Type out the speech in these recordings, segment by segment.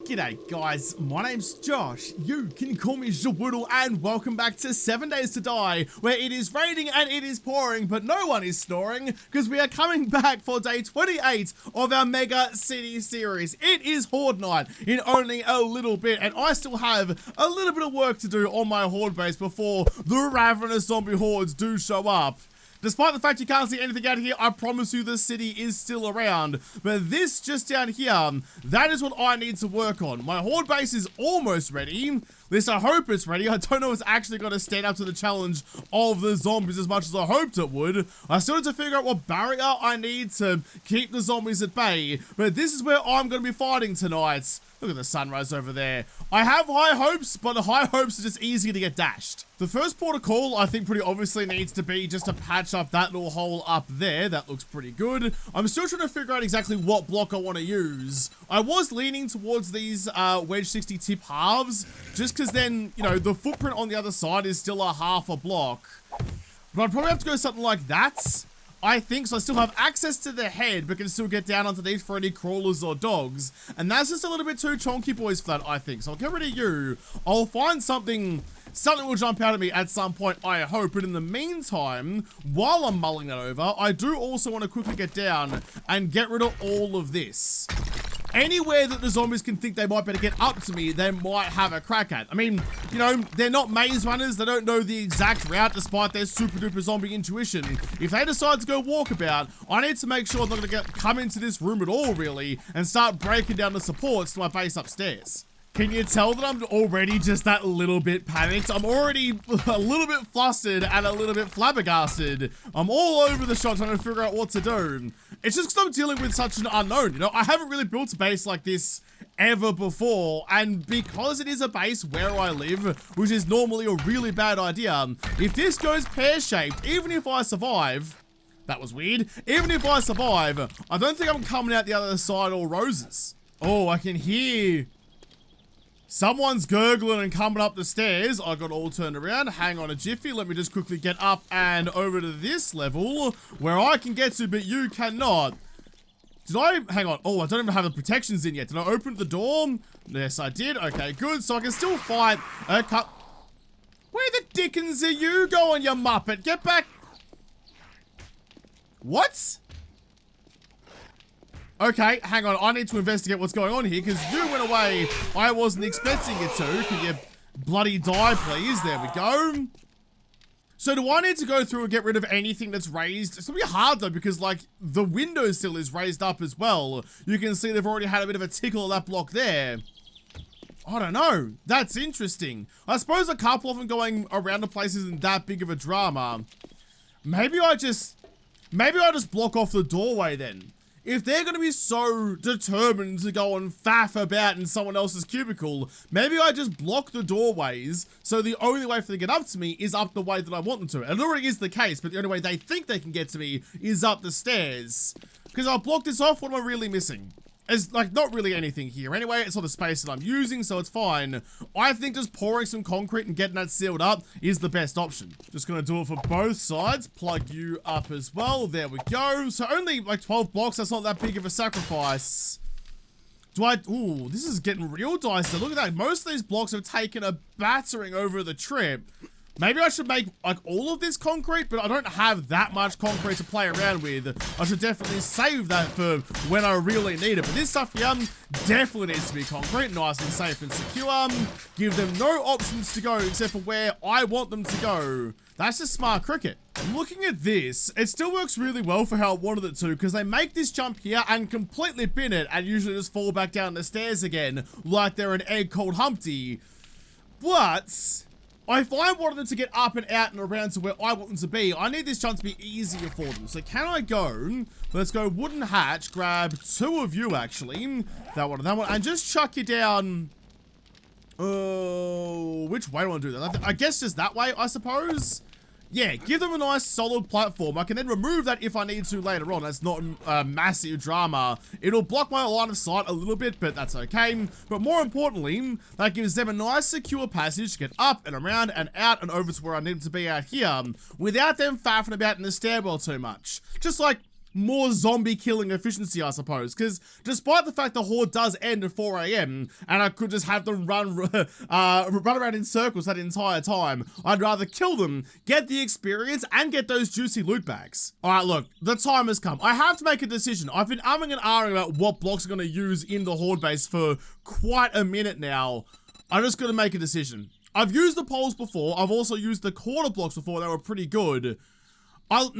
G'day guys, my name's Josh, you can call me Zhawoodle, and welcome back to 7 Days to Die, where it is raining and it is pouring, but no one is snoring, because we are coming back for day 28 of our Mega City series. It is Horde night in only a little bit, and I still have a little bit of work to do on my Horde base before the ravenous zombie hordes do show up. Despite the fact you can't see anything out here, I promise you the city is still around. But this just down here, that is what I need to work on. My horde base is almost ready. At least I hope it's ready. I don't know if it's actually going to stand up to the challenge of the zombies as much as I hoped it would. I still need to figure out what barrier I need to keep the zombies at bay. But this is where I'm going to be fighting tonight. Look at the sunrise over there. I have high hopes, but the high hopes are just easy to get dashed. The first port of call, I think pretty obviously needs to be just to patch up that little hole up there. That looks pretty good. I'm still trying to figure out exactly what block I want to use. I was leaning towards these wedge 60 tip halves, just because then, you know, the footprint on the other side is still a half a block. But I'd probably have to go something like that. I think so. I still have access to the head, but can still get down underneath for any crawlers or dogs. And that's just a little bit too chonky boys for that, I think. So I'll get rid of you. I'll find something will jump out at me at some point, I hope. But in the meantime, while I'm mulling that over, I do also want to quickly get down and get rid of all of this. Anywhere that the zombies can think they might better get up to me, they might have a crack at. I mean, you know, they're not maze runners. They don't know the exact route despite their super duper zombie intuition. If they decide to go walkabout, I need to make sure they're not going to come into this room at all, really, and start breaking down the supports to my base upstairs. Can you tell that I'm already just that little bit panicked? I'm already a little bit flustered and a little bit flabbergasted. I'm all over the shop trying to figure out what to do. It's just because I'm dealing with such an unknown, you know? I haven't really built a base like this ever before, and because it is a base where I live, which is normally a really bad idea, if this goes pear-shaped, even if I survive, that was weird, even if I survive, I don't think I'm coming out the other side all roses. Oh, I can hear someone's gurgling and coming up the stairs. I got all turned around. Hang on a jiffy. Let me just quickly get up and over to this level where I can get to, but you cannot. Did I? Hang on. Oh, I don't even have the protections in yet. Did I open the door? Yes, I did. Okay, good. So I can still fight a cup. Where the dickens are you going, you muppet? Get back. What? Okay, hang on. I need to investigate what's going on here, because you went away. I wasn't expecting it to. Can you bloody die, please? There we go. So do I need to go through and get rid of anything that's raised? It's gonna be hard, though, because, like, the window sill is raised up as well. You can see they've already had a bit of a tickle of that block there. I don't know. That's interesting. I suppose a couple of them going around the place isn't that big of a drama. Maybe I just block off the doorway, then. If they're going to be so determined to go and faff about in someone else's cubicle, maybe I just block the doorways, so the only way for them to get up to me is up the way that I want them to. And it already is the case, but the only way they think they can get to me is up the stairs. Because I'll block this off, what am I really missing? It's like not really anything here. Anyway, it's not the space that I'm using, so it's fine. I think just pouring some concrete and getting that sealed up is the best option. Just gonna do it for both sides. Plug you up as well. There we go. So only like 12 blocks. That's not that big of a sacrifice. Ooh, this is getting real dicey. Look at that. Most of these blocks have taken a battering over the trip. Maybe I should make, like, all of this concrete, but I don't have that much concrete to play around with. I should definitely save that for when I really need it. But this stuff here definitely needs to be concrete, nice and safe and secure. Give them no options to go except for where I want them to go. That's just smart cricket. Looking at this, it still works really well for how I wanted it to, because they make this jump here and completely bin it and usually just fall back down the stairs again like they're an egg called Humpty. But if I wanted them to get up and out and around to where I want them to be, I need this jump to be easier for them. So can I go, let's go wooden hatch, grab two of you actually, that one and that one, and just chuck you down. Which way do I want to do that? I guess just that way, I suppose. Yeah, give them a nice solid platform. I can then remove that if I need to later on. That's not a massive drama. It'll block my line of sight a little bit, but that's okay. But more importantly, that gives them a nice secure passage to get up and around and out and over to where I need them to be out here without them faffing about in the stairwell too much. Just like more zombie killing efficiency, I suppose. Because despite the fact the horde does end at 4 AM, and I could just have them run around in circles that entire time, I'd rather kill them, get the experience, and get those juicy loot bags. Alright, look, the time has come. I have to make a decision. I've been umming and ahhing about what blocks I'm going to use in the horde base for quite a minute now. I'm just going to make a decision. I've used the poles before. I've also used the quarter blocks before. They were pretty good.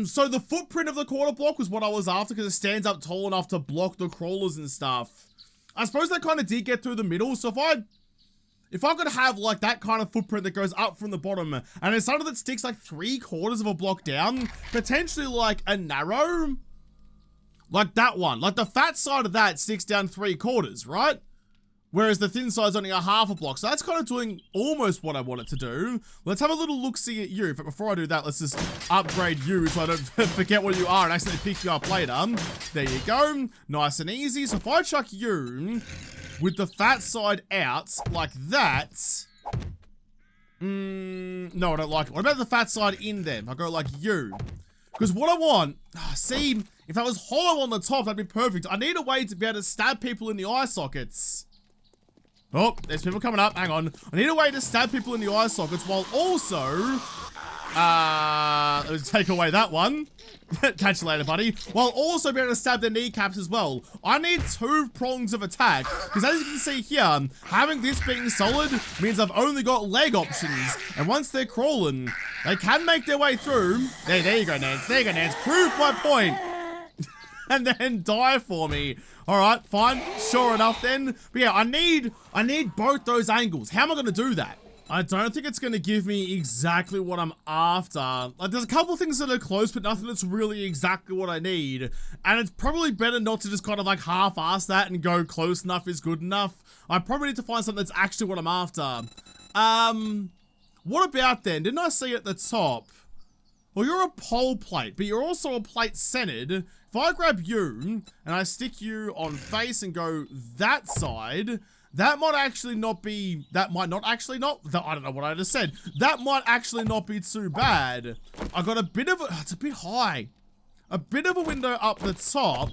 So the footprint of the quarter block was what I was after because it stands up tall enough to block the crawlers and stuff. I suppose that kind of did get through the middle. So if I could have like that kind of footprint that goes up from the bottom and it's something that sticks like 3/4 of a block down, potentially like a narrow, like that one, like the fat side of that sticks down 3/4, right? Whereas the thin side's only a half a block. So that's kind of doing almost what I want it to do. Let's have a little look-see at you. But before I do that, let's just upgrade you so I don't forget what you are and accidentally pick you up later. There you go. Nice and easy. So if I chuck you with the fat side out like that. No, I don't like it. What about the fat side in there? If I go like you. Because what I want, see, if I was hollow on the top, that'd be perfect. I need a way to be able to stab people in the eye sockets. Oh, there's people coming up. Hang on. I need a way to stab people in the eye sockets while also... let's take away that one. Catch you later, buddy. While also being able to stab their kneecaps as well. I need 2 prongs of attack. Because as you can see here, having this being solid means I've only got leg options. And once they're crawling, they can make their way through. There you go, Nance. There you go, Nance. Prove my point. And then die for me. Alright, fine. Sure enough then. But yeah, I need both those angles. How am I going to do that? I don't think it's going to give me exactly what I'm after. Like, there's a couple of things that are close, but nothing that's really exactly what I need. And it's probably better not to just kind of like half-ass that and go close enough is good enough. I probably need to find something that's actually what I'm after. What about then? Didn't I see at the top? Well, you're a pole plate, but you're also a plate centered. If I grab you and I stick you on face and go that side, that might actually not be, I don't know what I just said. That might actually not be too bad. I got a bit of it's a bit high. A bit of a window up the top.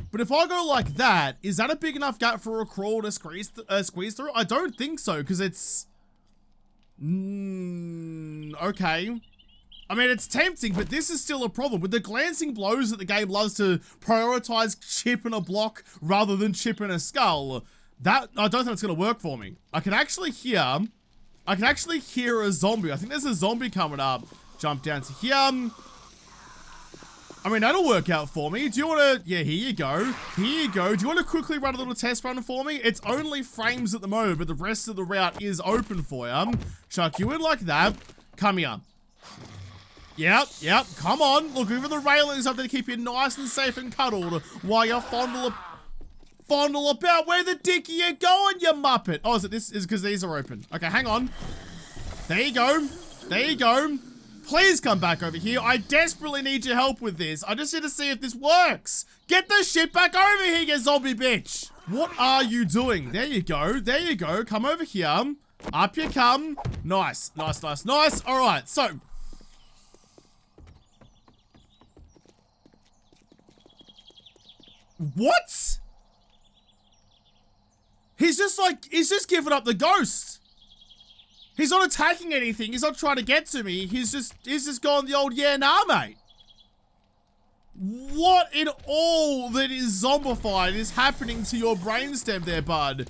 But if I go like that, is that a big enough gap for a crawl to squeeze through? I don't think so, because it's... okay. I mean, it's tempting, but this is still a problem. With the glancing blows that the game loves to prioritize chipping a block rather than chipping a skull, that, I don't think it's going to work for me. I can actually hear a zombie. I think there's a zombie coming up. Jump down to here. I mean, that'll work out for me. Do you want to... yeah, here you go. Here you go. Do you want to quickly run a little test run for me? It's only frames at the moment, but the rest of the route is open for you. Chuck you in like that. Come here. Yep, come on. Look, over the railings up there to keep you nice and safe and cuddled while you fondle about. Where the dick are you going, you muppet? Oh, is it this? Is because these are open. Okay, hang on. There you go. There you go. Please come back over here. I desperately need your help with this. I just need to see if this works. Get the shit back over here, you zombie bitch. What are you doing? There you go. There you go. Come over here. Up you come. Nice. Nice. All right, so... what? He's just giving up the ghost. He's not attacking anything. He's not trying to get to me. He's just going the old, yeah, nah, mate. What in all that is zombified is happening to your brainstem there, bud?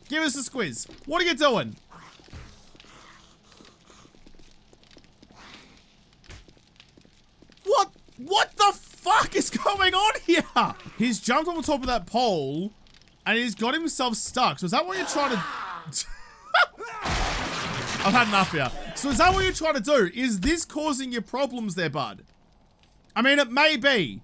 Give us a squiz. What are you doing? What the fuck is going on here? He's jumped on the top of that pole and he's got himself stuck. So is that what you're trying to... I've had enough here. So is that what you're trying to do? Is this causing you problems there, bud? I mean, it may be.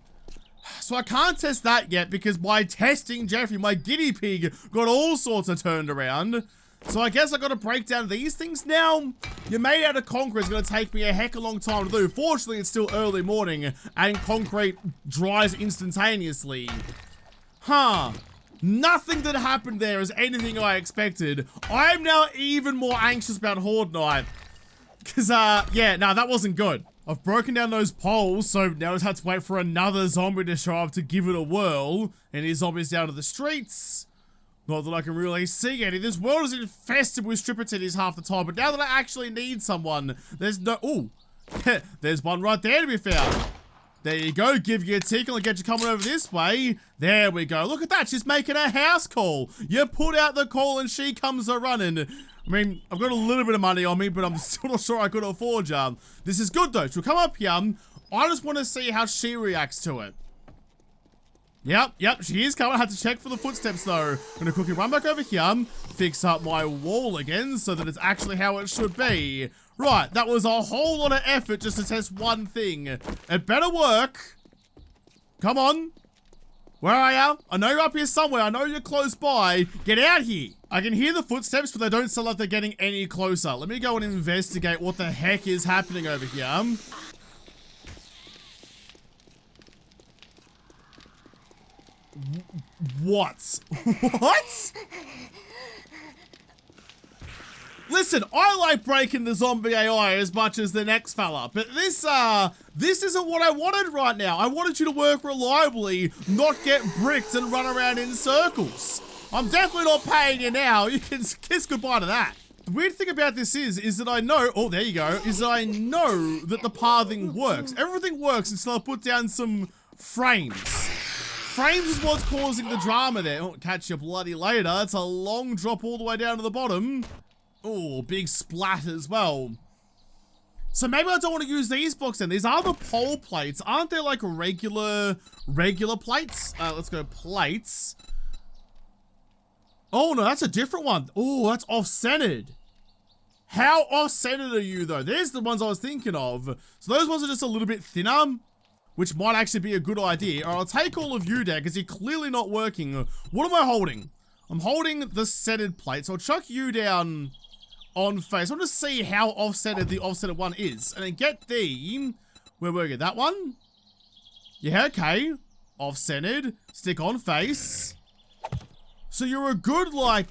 So I can't test that yet because by testing Jeffrey, my guinea pig got all sorts of turned around. So I guess I gotta break down these things now. You're made out of concrete. It's gonna take me a heck of a long time to do. Fortunately, it's still early morning and concrete dries instantaneously. Huh. Nothing that happened there is anything I expected. I am now even more anxious about Horde Night. Cause, yeah, no, that wasn't good. I've broken down those poles, so now I just have to wait for another zombie to show up to give it a whirl. And his zombies down to the streets. Not that I can really see any. This world is infested with stripper titties half the time, but now that I actually need someone, there's no... Ooh. There's one right there to be found. There you go. Give you a tickle and get you coming over this way. There we go. Look at that. She's making a house call. You put out the call and she comes a-running. I mean, I've got a little bit of money on me, but I'm still not sure I could afford you. This is good, though. She'll come up here. I just want to see how she reacts to it. Yep, she is coming. I had to check for the footsteps, though. I'm gonna quickly run back over here, fix up my wall again so that it's actually how it should be. Right, that was a whole lot of effort just to test one thing. It better work. Come on. Where are you? I know you're up here somewhere. I know you're close by. Get out here. I can hear the footsteps, but they don't sound like they're getting any closer. Let me go and investigate what the heck is happening over here. What? What? Listen, I like breaking the zombie AI as much as the next fella, but this isn't what I wanted right now. I wanted you to work reliably, not get bricked and run around in circles. I'm definitely not paying you now. You can kiss goodbye to that. The weird thing about this is that I know, oh, there you go, is that I know that the pathing works. Everything works until I put down some frames. Frames is what's causing the drama there. Oh, catch you bloody later. It's a long drop all the way down to the bottom. Oh, big splat as well. So maybe I don't want to use these blocks then. These are the pole plates. Aren't they like regular plates? Let's go plates. Oh no, that's a different one. Oh, that's off-centered. How off-centered are you though? There's the ones I was thinking of. So those ones are just a little bit thinner, which might actually be a good idea. All right, I'll take all of you down because you're clearly not working. What am I holding? I'm holding the centered plate, so I'll chuck you down on face. I want to see how offsetted the offsetted one is. And then get the... Where were you? That one? Yeah, okay. Off-centered. Stick on face. So you're a good, like...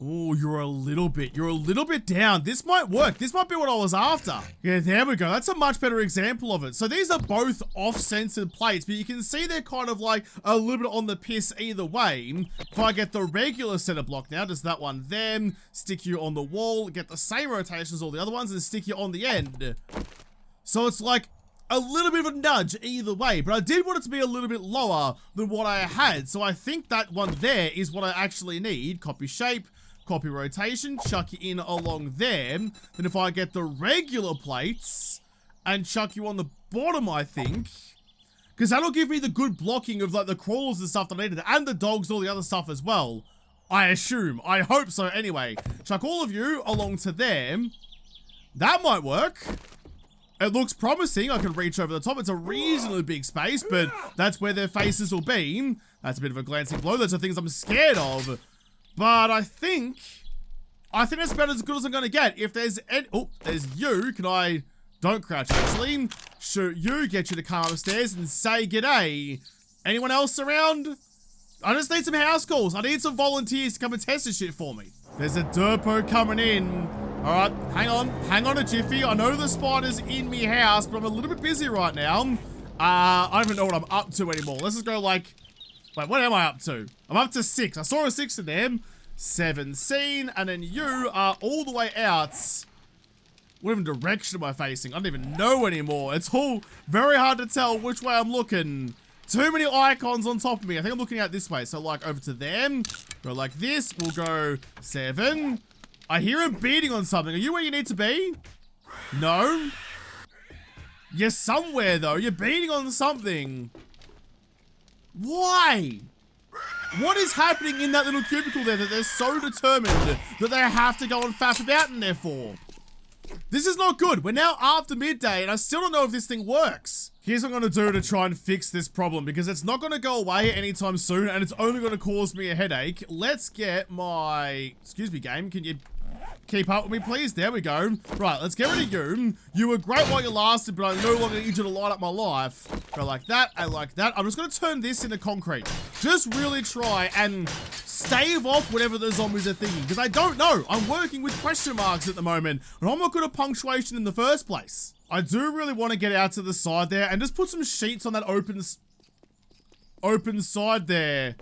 Oh, you're a little bit down. This might work. This might be what I was after. Yeah, there we go. That's a much better example of it. So these are both off-centered plates, but you can see they're kind of like a little bit on the piss either way. If I get the regular center block now, just that one there, stick you on the wall, get the same rotation as all the other ones, and stick you on the end. So it's like a little bit of a nudge either way, but I did want it to be a little bit lower than what I had. So I think that one there is what I actually need. Copy shape. Copy rotation, chuck you in along there. Then if I get the regular plates and chuck you on the bottom, I think, because that'll give me the good blocking of like the crawlers and stuff that I needed, and the dogs, all the other stuff as well. I assume. I hope so anyway. Chuck all of you along to there. That might work. It looks promising. I can reach over the top. It's a reasonably big space, but that's where their faces will be. That's a bit of a glancing blow. Those are things I'm scared of. But I think that's about as good as I'm gonna get. If there's any, oh, there's you. Can I, don't crouch actually. Shoot you, get you to come upstairs and say g'day. Anyone else around? I just need some house calls. I need some volunteers to come and test this shit for me. There's a derpo coming in. All right, hang on a jiffy. I know the spider's in me house, but I'm a little bit busy right now. I don't even know what I'm up to anymore. Let's just go like, wait, what am I up to? I'm up to 6. I saw a 6 in there. 7 seen, and then you are all the way out. What even direction am I facing? I don't even know anymore. It's all very hard to tell which way I'm looking. Too many icons on top of me. I think I'm looking out this way. So like over to them. Go like this. We'll go 7. I hear him beating on something. Are you where you need to be? No. You're somewhere though. You're beating on something. Why? What is happening in that little cubicle there that they're so determined that they have to go and faff about in there for? This is not good. We're now after midday and I still don't know if this thing works. Here's what I'm going to do to try and fix this problem because it's not going to go away anytime soon and it's only going to cause me a headache. Let's get my... Excuse me, game. Can you keep up with me, please? There we go. Right, let's get rid of you. You were great while you lasted, but I no longer need you to light up my life. Go like that, and like that. I'm just gonna turn this into concrete. Just really try and stave off whatever the zombies are thinking, because I don't know. I'm working with question marks at the moment, and I'm not good at punctuation in the first place. I do really want to get out to the side there and just put some sheets on that open side there.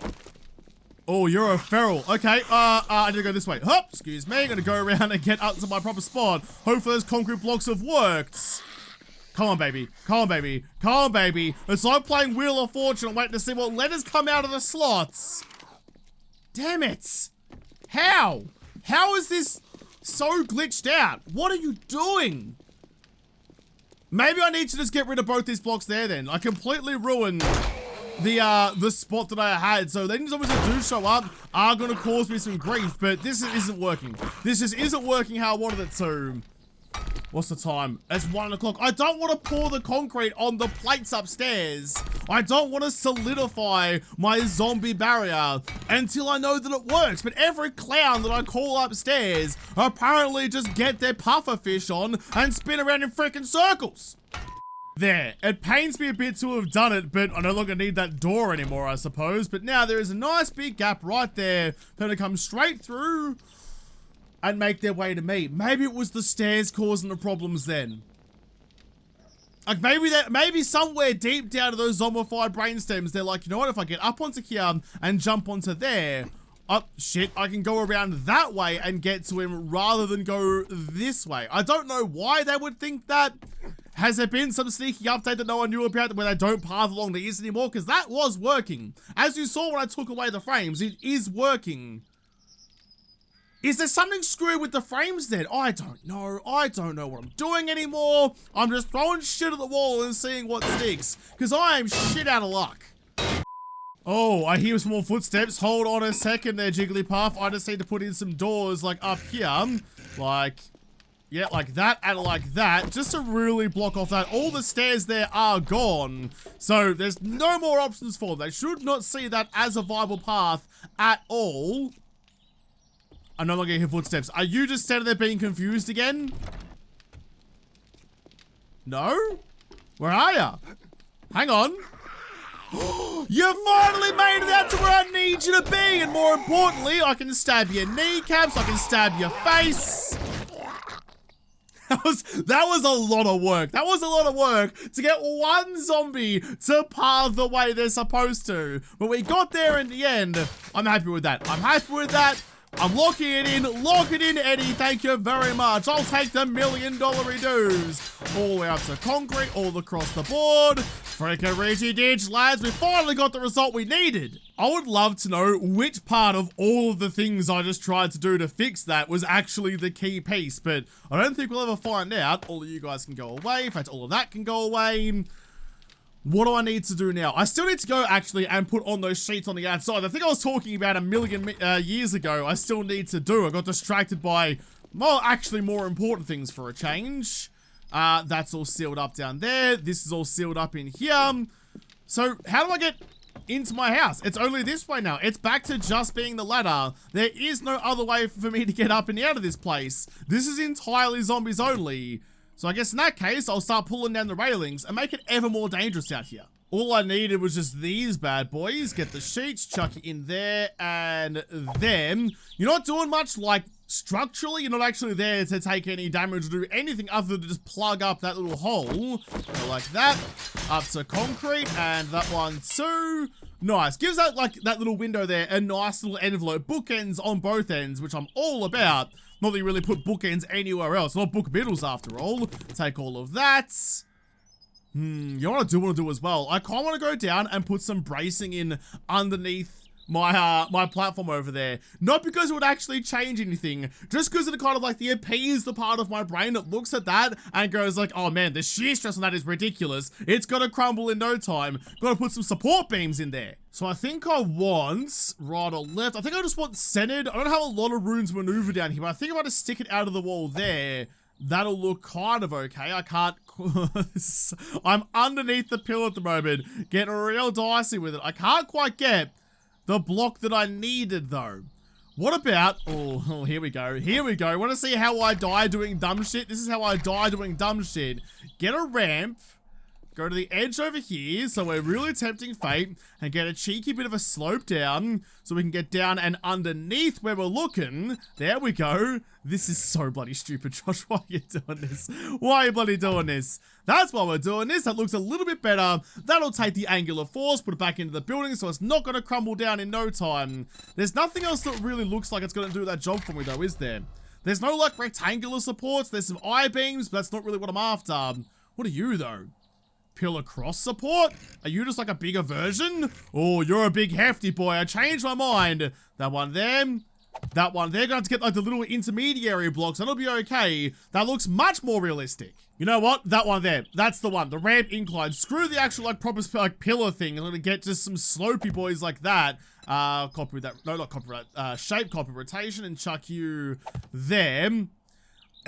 Oh, you're a feral. Okay, I need to go this way. Hup, excuse me. I'm gonna go around and get up to my proper spot. Hopefully those concrete blocks have worked. Come on, baby. Come on, baby. Come on, baby. It's like playing Wheel of Fortune. I'm waiting to see what letters come out of the slots. Damn it. How? How is this so glitched out? What are you doing? Maybe I need to just get rid of both these blocks there then. I completely ruined the spot that I had. So then zombies that do show up are gonna cause me some grief, but this isn't working. This just isn't working how I wanted it to. What's the time? It's 1 o'clock. I don't want to pour the concrete on the plates upstairs. I don't want to solidify my zombie barrier until I know that it works. But every clown that I call upstairs apparently just get their puffer fish on and spin around in freaking circles. There. It pains me a bit to have done it, but I no longer need that door anymore, I suppose. But now there is a nice big gap right there that it comes straight through and make their way to me. Maybe it was the stairs causing the problems then. Like maybe somewhere deep down to those zombified brainstems, they're like, you know what, if I get up onto here and jump onto there, oh shit, I can go around that way and get to him rather than go this way. I don't know why they would think that. Has there been some sneaky update that no one knew about where they don't path along the east anymore? Because that was working. As you saw when I took away the frames, it is working. Is there something screwed with the frames then? I don't know. I don't know what I'm doing anymore. I'm just throwing shit at the wall and seeing what sticks. Because I am shit out of luck. Oh, I hear some more footsteps. Hold on a second there, Jigglypuff. I just need to put in some doors like up here. Like, yeah, like that and like that. Just to really block off that. All the stairs there are gone. So there's no more options for them. They should not see that as a viable path at all. I'm no longer hearing footsteps. Are you just standing there being confused again? No? Where are you? Hang on. You finally made it out to where I need you to be, and more importantly, I can stab your kneecaps, I can stab your face. That was a lot of work. That was a lot of work to get one zombie to path the way they're supposed to. But we got there in the end. I'm happy with that. I'm happy with that. I'm locking it in. Lock it in, Eddie. Thank you very much. I'll take the $1 million redos. All the way up to concrete, all across the board. Freaking Reggie Ditch, lads. We finally got the result we needed. I would love to know which part of all of the things I just tried to do to fix that was actually the key piece, but I don't think we'll ever find out. All of you guys can go away. In fact, all of that can go away. What do I need to do now? I still need to go actually and put on those sheets on the outside. I think I was talking about a million years ago. I still need to do. I got distracted by, well, actually more important things for a change. That's all sealed up down there. This is all sealed up in here. So how do I get into my house? It's only this way now. It's back to just being the ladder. There is no other way for me to get up and out of this place. This is entirely zombies only. So I guess in that case, I'll start pulling down the railings and make it ever more dangerous out here. All I needed was just these bad boys. Get the sheets, chuck it in there, and them. You're not doing much, like, structurally. You're not actually there to take any damage or do anything other than just plug up that little hole. Go like that. Up to concrete, and that one too. Nice. Gives that, like, that little window there a nice little envelope. Bookends on both ends, which I'm all about. Not that you really put bookends anywhere else. Not book middles after all. Take all of that. You know what I do want to do as well? I kind of want to go down and put some bracing in underneath my my platform over there. Not because it would actually change anything, just because it kind of like appease the part of my brain that looks at that and goes like, oh man, the shear stress on that is ridiculous. It's gonna crumble in no time. Gotta put some support beams in there. So I think I want right or left. I think I just want centered. I don't have a lot of room to maneuver down here, but I think if I just stick it out of the wall there, that'll look kind of okay. I can't. I'm underneath the pillar at the moment, getting real dicey with it. I can't quite get the block that I needed though. What about, oh, here we go. Here we go. Want to see how I die doing dumb shit? This is how I die doing dumb shit. Get a ramp go to the edge over here, so we're really tempting fate, and get a cheeky bit of a slope down, so we can get down and underneath where we're looking. There we go. This is so bloody stupid, Josh. Why are you doing this? Why are you bloody doing this? That's why we're doing this. That looks a little bit better. That'll take the angular force, put it back into the building, so it's not going to crumble down in no time. There's nothing else that really looks like it's going to do that job for me, though, is there? There's no, like, rectangular supports. There's some I-beams, but that's not really what I'm after. What are you, though? Pillar cross support? Are you just like a bigger version? Oh, you're a big hefty boy. I changed my mind. That one there. That one there. Gonna have to get like the little intermediary blocks. That'll be okay. That looks much more realistic. You know what? That one there. That's the one. The ramp incline. Screw the actual like proper like pillar thing. I'm gonna get just some slopey boys like that. Copy that. No, not copy that. Shape copy rotation and chuck you there.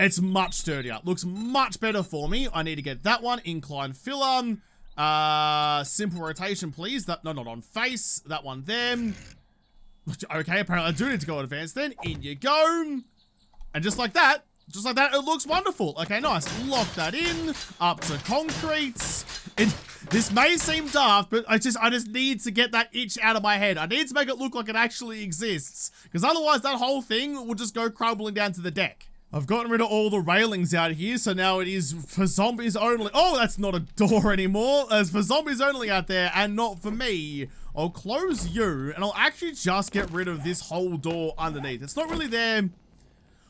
It's much sturdier. Looks much better for me. I need to get that one. Incline filler. Simple rotation, please. That, no, not on face. That one there. Okay, apparently I do need to go advanced then. In you go. And just like that, it looks wonderful. Okay, nice. Lock that in. Up to concrete. This may seem daft, but I just need to get that itch out of my head. I need to make it look like it actually exists. Because otherwise that whole thing will just go crumbling down to the deck. I've gotten rid of all the railings out here, so now it is for zombies only. Oh, that's not a door anymore. It's for zombies only out there, and not for me. I'll close you, and I'll actually just get rid of this whole door underneath. It's not really there.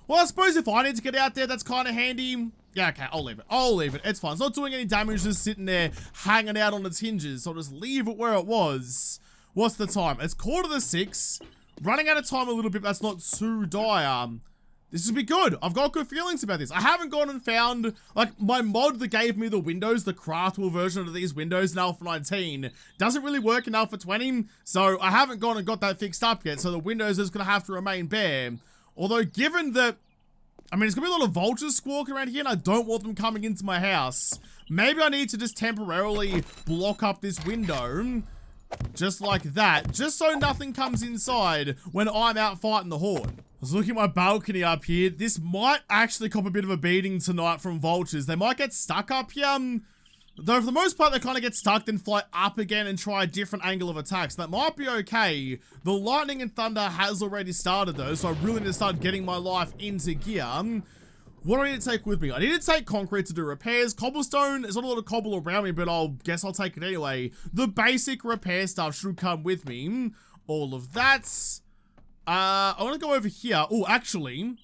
Well, I suppose if I need to get out there, that's kind of handy. Yeah, okay, I'll leave it. I'll leave it. It's fine. It's not doing any damage, just sitting there hanging out on its hinges. So I'll just leave it where it was. What's the time? It's 5:45. Running out of time a little bit, but that's not too dire. This will be good. I've got good feelings about this. I haven't gone and found, like, my mod that gave me the windows, the craftable version of these windows in Alpha 19, doesn't really work in Alpha 20, so I haven't gone and got that fixed up yet, so the windows is going to have to remain bare. Although, given that, I mean, there's going to be a lot of vultures squawking around here, and I don't want them coming into my house. Maybe I need to just temporarily block up this window, just like that, just so nothing comes inside when I'm out fighting the Horde. I was looking at my balcony up here. This might actually cop a bit of a beating tonight from vultures. They might get stuck up here. Though for the most part, they kind of get stuck, then fly up again and try a different angle of attack. So that might be okay. The lightning and thunder has already started though, so I really need to start getting my life into gear. What do I need to take with me? I need to take concrete to do repairs. Cobblestone, there's not a lot of cobble around me, but I'll take it anyway. The basic repair stuff should come with me. All of that. I want to go over here. Oh, actually.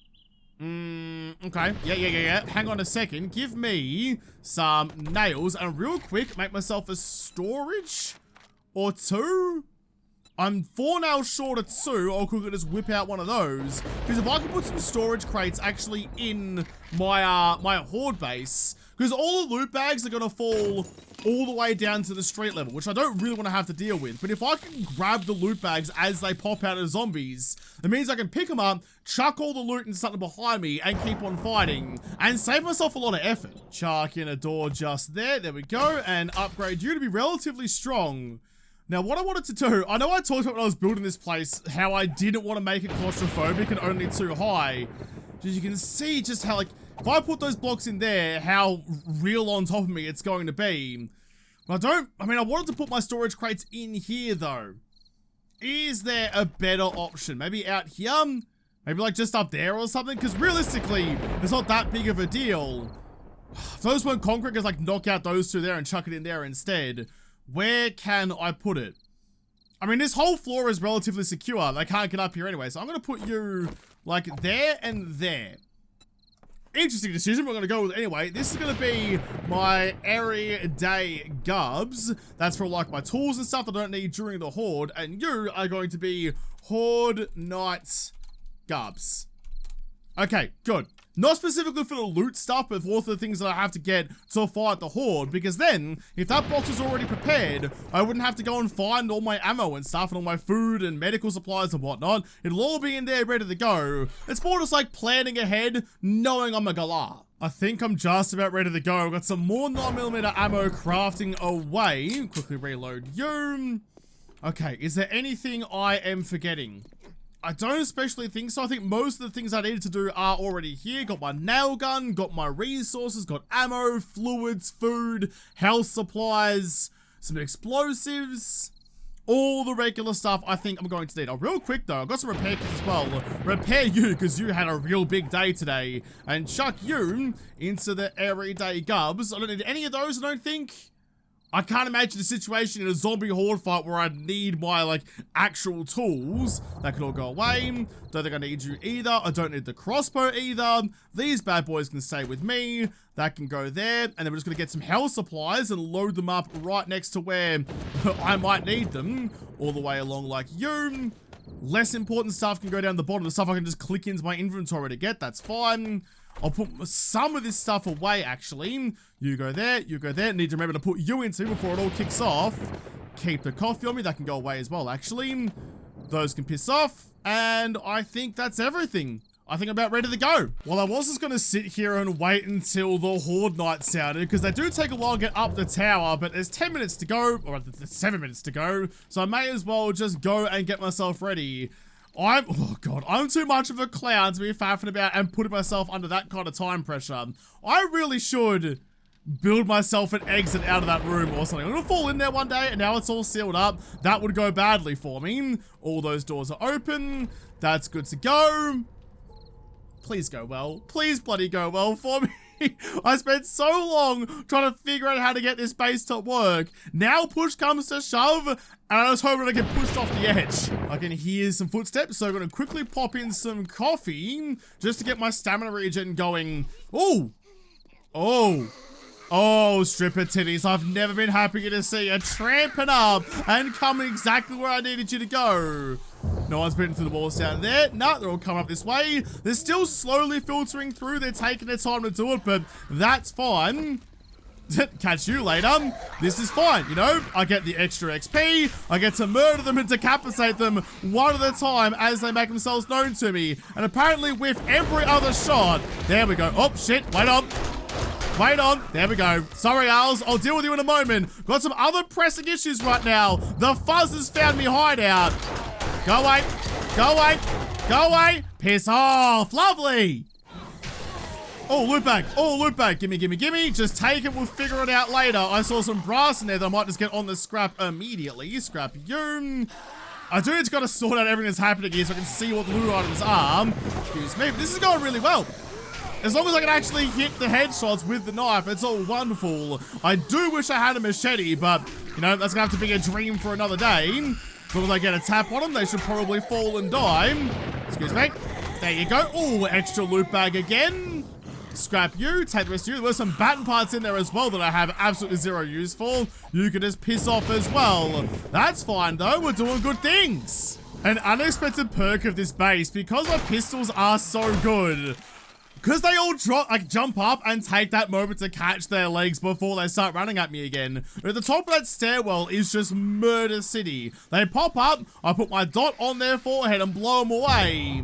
Okay. Yeah. Hang on a second. Give me some nails and real quick make myself a storage or two. I'm 4 nails short of 2. I'll quickly just whip out one of those. Because if I can put some storage crates actually in my my horde base, because all the loot bags are going to fall all the way down to the street level, which I don't really want to have to deal with. But if I can grab the loot bags as they pop out of zombies, it means I can pick them up, chuck all the loot into something behind me, and keep on fighting, and save myself a lot of effort. Chuck in a door just there. There we go. And upgrade you to be relatively strong. Now, what I wanted to do, I know I talked about when I was building this place, how I didn't want to make it claustrophobic and only too high. As you can see just how, like, if I put those blocks in there, how real on top of me it's going to be. But I wanted to put my storage crates in here, though. Is there a better option? Maybe out here? Maybe, like, just up there or something? Because realistically, it's not that big of a deal. If those weren't concrete, just, like, knock out those two there and chuck it in there instead. Where can I put it? I mean, this whole floor is relatively secure. They can't get up here anyway. So I'm going to put you, like, there and there. Interesting decision. We're going to go with it anyway. This is going to be my everyday gubs. That's for, like, my tools and stuff that I don't need during the Horde. And you are going to be Horde Knight gubs. Okay, good. Not specifically for the loot stuff, but for the things that I have to get to fight the Horde, because then, if that box is already prepared, I wouldn't have to go and find all my ammo and stuff, and all my food and medical supplies and whatnot. It'll all be in there ready to go. It's more just like planning ahead, knowing I'm a galah. I think I'm just about ready to go. I've got some more 9mm ammo crafting away. Quickly reload you. Okay, is there anything I am forgetting? I don't especially think so. I think most of the things I needed to do are already here. Got my nail gun, got my resources, got ammo, fluids, food, health supplies, some explosives, all the regular stuff I think I'm going to need. Oh, real quick though, I've got some repair kits as well. Repair you, because you had a real big day today. And chuck you into the everyday gubs. I don't need any of those, I don't think. I can't imagine a situation in a zombie horde fight where I'd need my, like, actual tools. That could all go away. Don't think I need you either. I don't need the crossbow either. These bad boys can stay with me. That can go there. And then we're just going to get some health supplies and load them up right next to where I might need them. All the way along like you. Less important stuff can go down the bottom. The stuff I can just click into my inventory to get. That's fine. I'll put some of this stuff away, actually. You go there, you go there. Need to remember to put you into before it all kicks off. Keep the coffee on me. That can go away as well, actually. Those can piss off. And I think that's everything. I think I'm about ready to go. Well, I was just going to sit here and wait until the horde night sounded, because they do take a while to get up the tower, but there's 10 minutes to go, or 7 minutes to go. So I may as well just go and get myself ready. Oh god, I'm too much of a clown to be faffing about and putting myself under that kind of time pressure. I really should build myself an exit out of that room or something. I'm gonna fall in there one day and now it's all sealed up. That would go badly for me. All those doors are open. That's good to go. Please go well. Please bloody go well for me. I spent so long trying to figure out how to get this base to work. Now push comes to shove, and I was hoping I get pushed off the edge. I can hear some footsteps, so I'm going to quickly pop in some coffee just to get my stamina regen going. Oh! Oh! Oh, stripper titties, I've never been happier to see you tramping up and coming exactly where I needed you to go. No one's been through the walls down there. No, they're all coming up this way. They're still slowly filtering through. They're taking their time to do it, but that's fine. Catch you later. This is fine, you know? I get the extra XP. I get to murder them and decapitate them one at a time as they make themselves known to me. And apparently with every other shot. There we go. Oh, shit. Wait on. Wait on. There we go. Sorry, Owls. I'll deal with you in a moment. Got some other pressing issues right now. The fuzz has found me hideout. Go away. Go away. Go away. Piss off. Lovely. Oh, loot bag. Oh, loot bag. Gimme, gimme, gimme. Just take it. We'll figure it out later. I saw some brass in there that I might just get on the scrap immediately. Scrap you. I do just got to sort out everything that's happening here so I can see what the loot items are. Excuse me. This is going really well. As long as I can actually hit the headshots with the knife, it's all wonderful. I do wish I had a machete, but, you know, that's going to have to be a dream for another day. As long as I get a tap on them, they should probably fall and die. Excuse me. There you go. Oh, extra loot bag again. Scrap you. Take the rest of you. There were some baton parts in there as well that I have absolutely zero use for. You can just piss off as well. That's fine, though. We're doing good things. An unexpected perk of this base, because my pistols are so good. Because they all jump up and take that moment to catch their legs before they start running at me again. At the top of that stairwell is just Murder City. They pop up, I put my dot on their forehead and blow them away.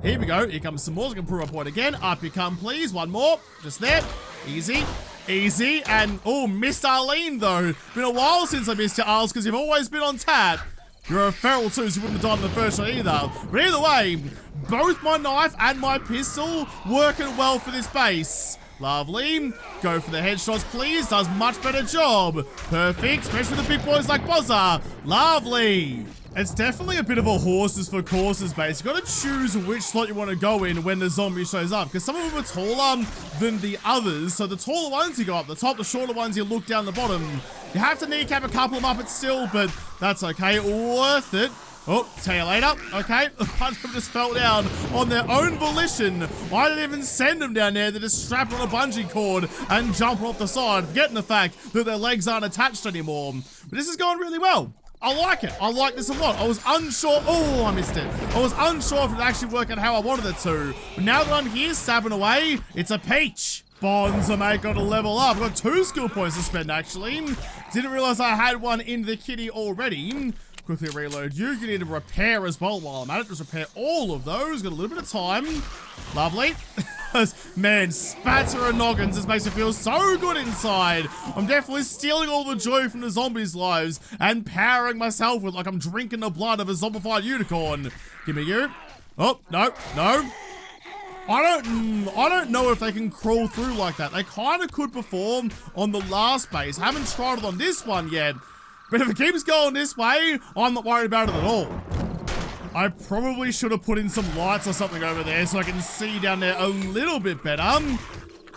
Here we go, here comes some more, so I can prove my point again. Up you come, please, one more, just there. Easy, easy, and oh, missed Arlene though. Been a while since I missed you, Arls, because you've always been on tap. You're a feral too, so you wouldn't have died in the first shot either. But either way, both my knife and my pistol working well for this base. Lovely. Go for the headshots, please. Does much better job. Perfect, especially the big boys like Bozza. Lovely. It's definitely a bit of a horses for courses base. You gotta choose which slot you want to go in when the zombie shows up, because some of them are taller than the others. So the taller ones you go up the top, the shorter ones you look down the bottom. You have to kneecap a couple of them up still, but that's okay. Worth it. Oh, tell you later. Okay, a bunch of them just fell down on their own volition. I didn't even send them down there. They just strap on a bungee cord and jump off the side, forgetting the fact that their legs aren't attached anymore. But this is going really well. I like it. I like this a lot. I was unsure. Oh, I missed it. I was unsure if it would actually work out how I wanted it to. But now that I'm here stabbing away, it's a peach. Bonza, mate, got to level up. I've got 2 skill points to spend, actually. Didn't realize I had one in the kitty already. Quickly reload you. You need to repair as well while I'm at it. Just repair all of those. Got a little bit of time. Lovely. because, man, spatter and noggins just makes me feel so good inside. I'm definitely stealing all the joy from the zombies' lives and powering myself with like I'm drinking the blood of a zombified unicorn. Give me you. Oh, no, no. I don't know if they can crawl through like that. They kind of could perform on the last base. Haven't tried it on this one yet. But if it keeps going this way, I'm not worried about it at all. I probably should have put in some lights or something over there so I can see down there a little bit better.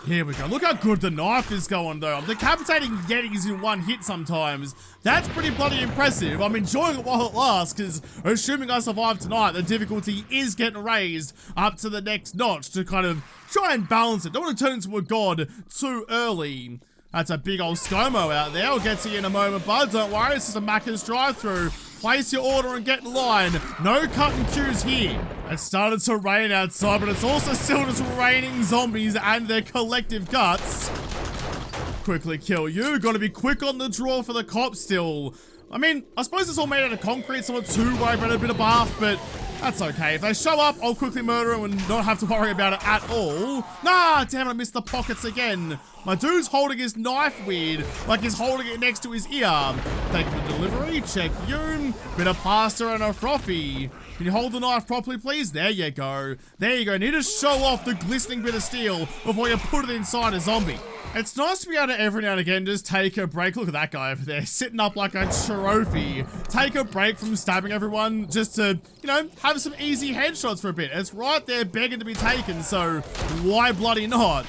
Here we go. Look how good the knife is going, though. I'm decapitating Yetis in one hit sometimes. That's pretty bloody impressive. I'm enjoying it while it lasts, because assuming I survive tonight, the difficulty is getting raised up to the next notch to kind of try and balance it. Don't want to turn into a god too early. That's a big old ScoMo out there. I'll get to you in a moment, bud. Don't worry, it's just a Macca's drive-thru. Place your order and get in line. No cutting queues here. It started to rain outside, but it's also still just raining zombies and their collective guts. Quickly kill you. Gotta be quick on the draw for the cops still. I mean, I suppose it's all made out of concrete, so I'm not too worried about a bit of bath, but that's okay. If they show up, I'll quickly murder them and not have to worry about it at all. Nah, damn it, I missed the pockets again. My dude's holding his knife weird, like he's holding it next to his ear. Thank you for the delivery. Check you. Bit of pasta and a frothy. Can you hold the knife properly, please? There you go. There you go. Need to show off the glistening bit of steel before you put it inside a zombie. It's nice to be able to every now and again just take a break. Look at that guy over there, sitting up like a trophy. Take a break from stabbing everyone just to, you know, have some easy headshots for a bit. It's right there begging to be taken, so why bloody not?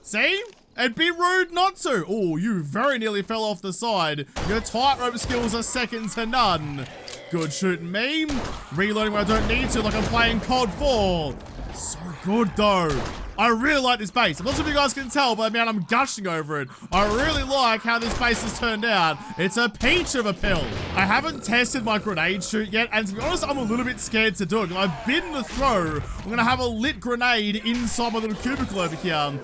See? It'd be rude not to. Oh, you very nearly fell off the side. Your tightrope skills are second to none. Good shooting me. Reloading when I don't need to, like I'm playing COD 4. So good though. I really like this base. I'm not sure if you guys can tell, but man, I'm gushing over it. I really like how this base has turned out. It's a peach of a pill. I haven't tested my grenade shoot yet, and to be honest, I'm a little bit scared to do it. If I've been to throw, I'm gonna have a lit grenade inside my little cubicle over here.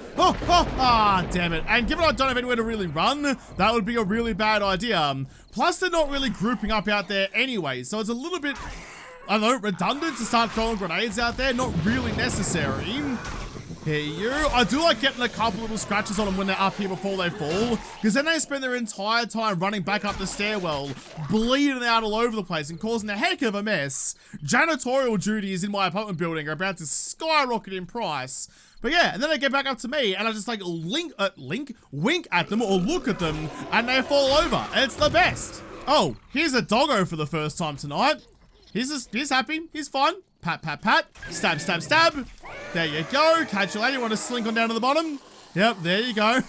Damn it. And given I don't have anywhere to really run, that would be a really bad idea. Plus, they're not really grouping up out there anyway, so it's a little bit, I don't know, redundant to start throwing grenades out there. Not really necessary. Here you. I do like getting a couple little scratches on them when they're up here before they fall, because then they spend their entire time running back up the stairwell, bleeding out all over the place and causing a heck of a mess. Janitorial duties in my apartment building are about to skyrocket in price. But yeah, and then they get back up to me and I just like wink at them or look at them and they fall over. It's the best. Oh, here's a doggo for the first time tonight. He's happy. He's fine. Pat, pat, pat. Stab, stab, stab. There you go. Catch you later. You want to slink on down to the bottom? Yep, there you go.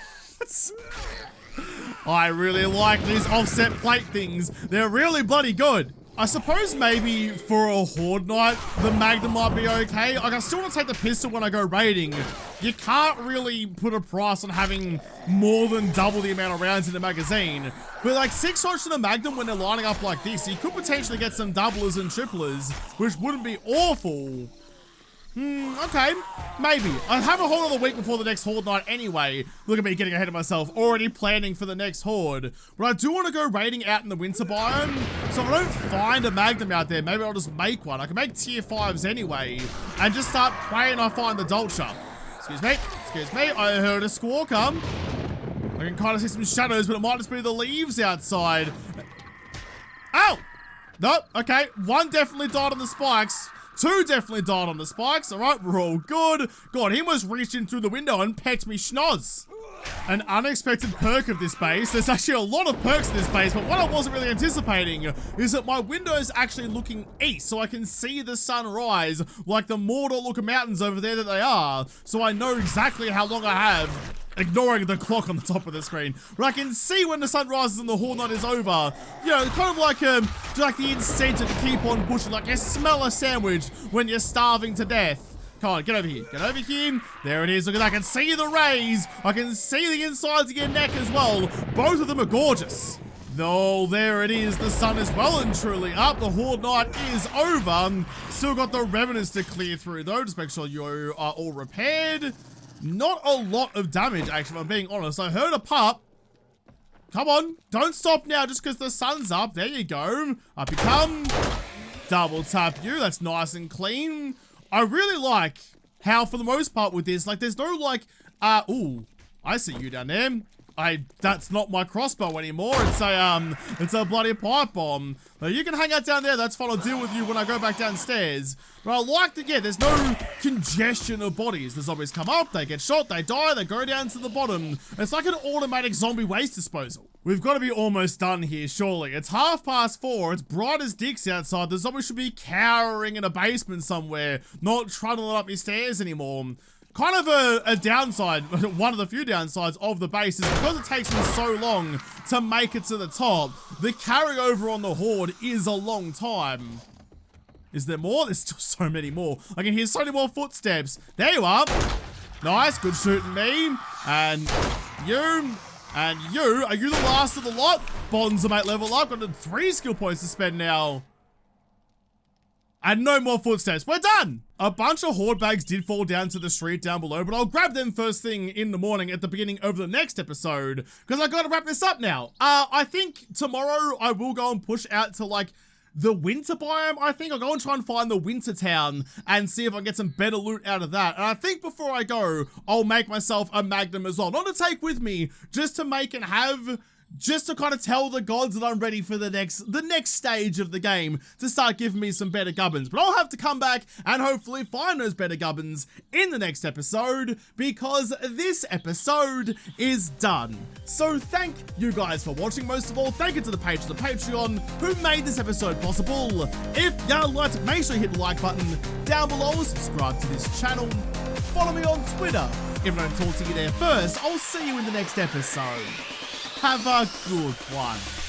I really like these offset plate things. They're really bloody good. I suppose maybe for a horde night, the Magnum might be okay. Like, I still want to take the pistol when I go raiding. You can't really put a price on having more than double the amount of rounds in the magazine. But like 6 shots to the Magnum when they're lining up like this, you could potentially get some doublers and triplers, which wouldn't be awful. Okay, maybe. I have a whole other week before the next horde night anyway. Look at me getting ahead of myself, already planning for the next horde. But I do want to go raiding out in the winter biome, so if I don't find a Magnum out there, maybe I'll just make one. I can make tier 5s anyway, and just start praying I find the Dolce. Excuse me, I heard a squawk come. I can kind of see some shadows, but it might just be the leaves outside. Ow! Nope, okay, 1 definitely died on the spikes. 2 definitely died on the spikes. All right, we're all good. God, he almost reached in through the window and pecked me schnoz. An unexpected perk of this base. There's actually a lot of perks in this base, but what I wasn't really anticipating is that my window is actually looking east, so I can see the sun rise like the Mordor-looking mountains over there that they are. So I know exactly how long I have, ignoring the clock on the top of the screen, but I can see when the sun rises and the horde night is over. You know, kind of like the incentive to keep on pushing, like you smell a sandwich when you're starving to death. Come on, get over here. Get over here. There it is. Look at that. I can see the rays. I can see the insides of your neck as well. Both of them are gorgeous. Oh, there it is. The sun is well and truly up. The horde night is over. Still got the revenants to clear through though. Just make sure you are all repaired. Not a lot of damage, actually, if I'm being honest. I heard a pup. Come on. Don't stop now just because the sun's up. There you go. Up you come. Double tap you. That's nice and clean. I really like how for the most part with this, like, there's no, like, ooh, I see you down there. That's not my crossbow anymore. It's a bloody pipe bomb. You can hang out down there. That's fine. I'll deal with you when I go back downstairs. But I like to get, there's no congestion of bodies. The zombies come up, they get shot, they die, they go down to the bottom. It's like an automatic zombie waste disposal. We've got to be almost done here, surely. It's 4:30. It's bright as dicks outside. The zombies should be cowering in a basement somewhere, not trundling up your stairs anymore. Kind of a downside, one of the few downsides of the base is because it takes them so long to make it to the top, the carryover on the Horde is a long time. Is there more? There's still so many more. I can hear so many more footsteps. There you are. Nice, good shooting me. And you. And you. Are you the last of the lot? Bonds mate, level up. Got 3 skill points to spend now. And no more footsteps. We're done! A bunch of Horde bags did fall down to the street down below, but I'll grab them first thing in the morning at the beginning of the next episode, because I gotta wrap this up now. I think tomorrow I will go and push out to, like, the winter biome, I think. I'll go and try and find the winter town and see if I can get some better loot out of that. And I think before I go, I'll make myself a magnum as well. Not to take with me, just to make and have... just to kind of tell the gods that I'm ready for the next stage of the game to start giving me some better gubbins. But I'll have to come back and hopefully find those better gubbins in the next episode, because this episode is done. So thank you guys for watching. Most of all, thank you to the patrons of the Patreon who made this episode possible. If you liked it, make sure you hit the like button down below, subscribe to this channel, follow me on Twitter. If I don't talk to you there first, I'll see you in the next episode. Have a good one.